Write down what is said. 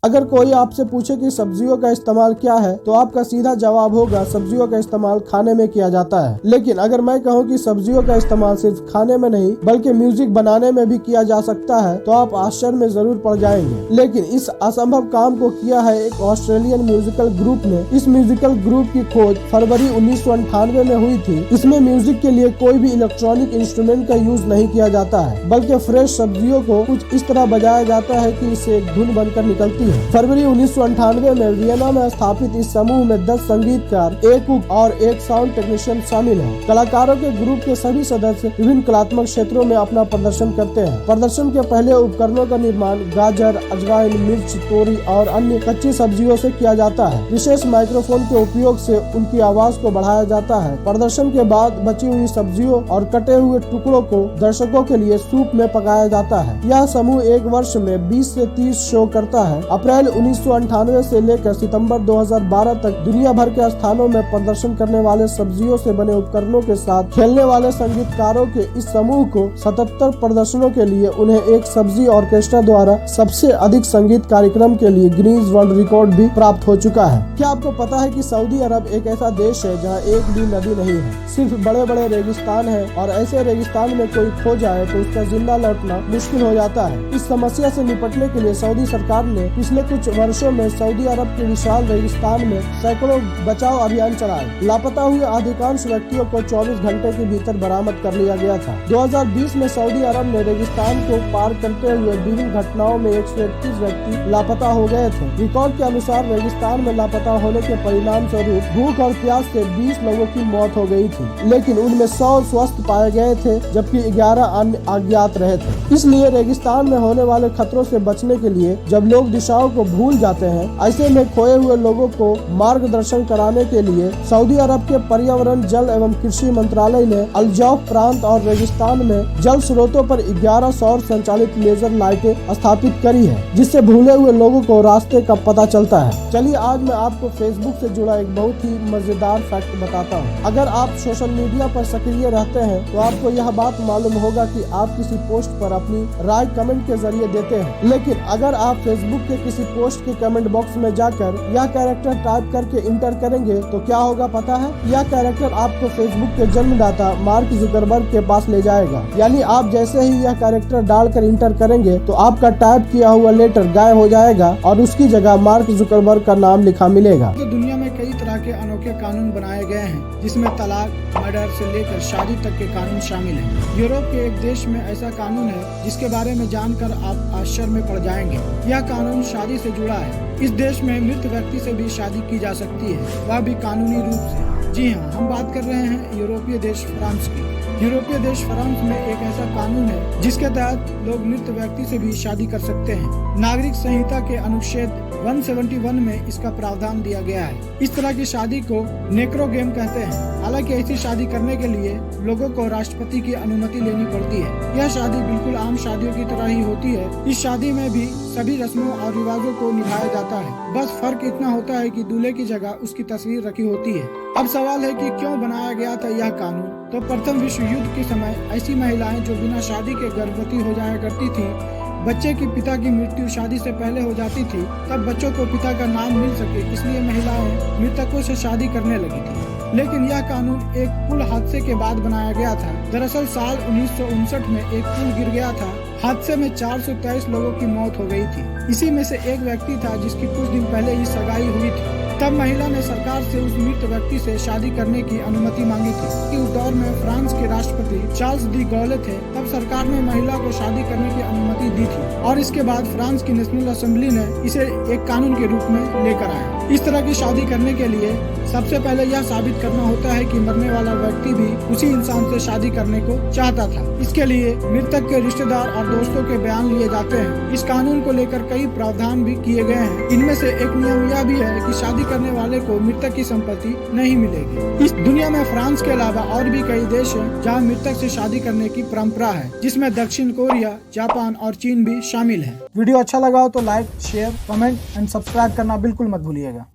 अगर कोई आपसे पूछे कि सब्जियों का इस्तेमाल क्या है तो आपका सीधा जवाब होगा सब्जियों का इस्तेमाल खाने में किया जाता है। लेकिन अगर मैं कहूँ कि सब्जियों का इस्तेमाल सिर्फ खाने में नहीं बल्कि म्यूजिक बनाने में भी किया जा सकता है तो आप आश्चर्य में जरूर पड़ जाएंगे। लेकिन इस असंभव काम को किया है एक ऑस्ट्रेलियन म्यूजिकल ग्रुप ने। इस म्यूजिकल ग्रुप की खोज फरवरी 1998 में हुई थी। इसमें म्यूजिक के लिए कोई भी इलेक्ट्रॉनिक इंस्ट्रूमेंट का यूज नहीं किया जाता है बल्कि फ्रेश सब्जियों को कुछ इस तरह बजाया जाता है कि इससे एक धुन बनकर निकलती है। फरवरी 1998 में वियना में स्थापित इस समूह में 10 संगीतकार, एक कुक और एक साउंड टेक्नीशियन शामिल हैं। कलाकारों के ग्रुप के सभी सदस्य विभिन्न कलात्मक क्षेत्रों में अपना प्रदर्शन करते हैं। प्रदर्शन के पहले उपकरणों का निर्माण गाजर, अजवाइन, मिर्च, तोरी और अन्य कच्ची सब्जियों से किया जाता है। विशेष माइक्रोफोन के उपयोग से उनकी आवाज को बढ़ाया जाता है। प्रदर्शन के बाद बची हुई सब्जियों और कटे हुए टुकड़ों को दर्शकों के लिए सूप में पकाया जाता है। यह समूह एक वर्ष में 20 से 30 शो करता है। अप्रैल 1998 से लेकर सितंबर 2012 तक दुनिया भर के स्थानों में प्रदर्शन करने वाले सब्जियों से बने उपकरणों के साथ खेलने वाले संगीतकारों के इस समूह को 77 प्रदर्शनों के लिए उन्हें एक सब्जी ऑर्केस्ट्रा द्वारा सबसे अधिक संगीत कार्यक्रम के लिए गिनीज वर्ल्ड रिकॉर्ड भी प्राप्त हो चुका है। क्या आपको पता है कि सऊदी अरब एक ऐसा देश है जहाँ एक भी नदी नहीं है, सिर्फ बड़े बड़े रेगिस्तान है और ऐसे रेगिस्तान में कोई खो जाए तो उसका जिंदा लौटना मुश्किल हो जाता है। इस समस्या से निपटने के लिए सऊदी सरकार ने पिछले कुछ वर्षों में सऊदी अरब के विशाल रेगिस्तान में सैकड़ों बचाव अभियान चलाए। लापता हुए अधिकांश व्यक्तियों को 24 घंटे के भीतर बरामद कर लिया गया था। 2020 में सऊदी अरब में रेगिस्तान को पार करते हुए विभिन्न घटनाओं में 131 व्यक्ति लापता हो गए थे। रिकॉर्ड के अनुसार रेगिस्तान में लापता होने के परिणाम स्वरूप भूख और प्यास से 20 लोगों की मौत हो गई थी, लेकिन उनमें 100 स्वस्थ पाए गए थे जबकि 11 अन्य अज्ञात रहे थे। इसलिए रेगिस्तान में होने वाले खतरों से बचने के लिए जब लोग दिशाओं को भूल जाते हैं, ऐसे में खोए हुए लोगों को मार्गदर्शन कराने के लिए सऊदी अरब के पर्यावरण, जल एवं कृषि मंत्रालय ने अल जौफ प्रांत और रेगिस्तान में जल स्रोतों पर 11 सौर संचालित लेजर लाइटें स्थापित करी है, जिससे भूले हुए लोगों को रास्ते का पता चलता है। चलिए आज मैं आपको फेसबुक से जुड़ा एक बहुत ही मजेदार फैक्ट बताता हूँ। अगर आप सोशल मीडिया पर सक्रिय रहते हैं तो आपको यह बात मालूम होगा कि आप किसी पोस्ट पर अपनी राय कमेंट के जरिए देते हैं, लेकिन अगर आप फेसबुक के किसी पोस्ट के कमेंट बॉक्स में जाकर यह कैरेक्टर टाइप करके इंटर करेंगे तो क्या होगा पता है? यह कैरेक्टर आपको फेसबुक के जन्मदाता मार्क जुकरबर्ग के पास ले जाएगा। यानी आप जैसे ही यह कैरेक्टर डालकर इंटर करेंगे तो आपका टाइप किया हुआ लेटर गायब हो जाएगा और उसकी जगह मार्क जुकरबर्ग का नाम लिखा मिलेगा। तो दुनिया में कई तरह के अनोखे कानून बनाए गए हैं, जिसमें तलाक, मर्डर से लेकर शादी तक के कानून शामिल हैं। यूरोप के एक देश में ऐसा कानून है जिसके बारे में जानकर आप आश्चर्य में पड़ जाएंगे। यह कानून शादी से जुड़ा है। इस देश में मृत व्यक्ति से भी शादी की जा सकती है, वह भी कानूनी रूप से। जी हाँ, हम बात कर रहे हैं यूरोपीय देश फ्रांस की। यूरोपीय देश फ्रांस में एक ऐसा कानून है जिसके तहत लोग मृत व्यक्ति से भी शादी कर सकते हैं। नागरिक संहिता के अनुच्छेद 171 में इसका प्रावधान दिया गया है। इस तरह की शादी को नेक्रोगेम कहते हैं। हालांकि ऐसी शादी करने के लिए लोगों को राष्ट्रपति की अनुमति लेनी पड़ती है। यह शादी बिल्कुल आम शादियों की तरह ही होती है। इस शादी में भी सभी रस्मों और रिवाजों को निभाया जाता है। बस फर्क इतना होता है कि दूल्हे की जगह उसकी तस्वीर रखी होती है। अब सवाल है कि क्यों बनाया गया था यह कानून? तो प्रथम विश्व युद्ध के समय ऐसी महिलाएं जो बिना शादी के गर्भवती हो जाया करती थी, बच्चे की पिता की मृत्यु शादी से पहले हो जाती थी, तब बच्चों को पिता का नाम मिल सके इसलिए महिलाएं मृतकों से शादी करने लगी थी। लेकिन यह कानून एक पुल हादसे के बाद बनाया गया था। दरअसल साल 1959 में एक पुल गिर गया था। हादसे में 423 लोगों की मौत हो गई थी। इसी में से एक व्यक्ति था जिसकी कुछ दिन पहले ही सगाई हुई थी। तब महिला ने सरकार से उस मृत व्यक्ति से शादी करने की अनुमति मांगी थी कि उस दौर में फ्रांस के राष्ट्रपति चार्ल्स डी गॉले थे। तब सरकार ने महिला को शादी करने की अनुमति दी थी और इसके बाद फ्रांस की नेशनल असेंबली ने इसे एक कानून के रूप में लेकर आया। इस तरह की शादी करने के लिए सबसे पहले यह साबित करना होता है कि मरने वाला व्यक्ति भी उसी इंसान से शादी करने को चाहता था। इसके लिए मृतक के रिश्तेदार और दोस्तों के बयान लिए जाते हैं। इस कानून को लेकर कई प्रावधान भी किए गए हैं। इनमें से एक नियम यह भी है कि शादी करने वाले को मृतक की संपत्ति नहीं मिलेगी। इस दुनिया में फ्रांस के अलावा और भी कई देश हैं जहां मृतक से शादी करने की परंपरा है, जिसमें दक्षिण कोरिया, जापान और चीन भी शामिल है। वीडियो अच्छा लगा हो तो like, share, comment and subscribe करना बिल्कुल मत भूलिएगा।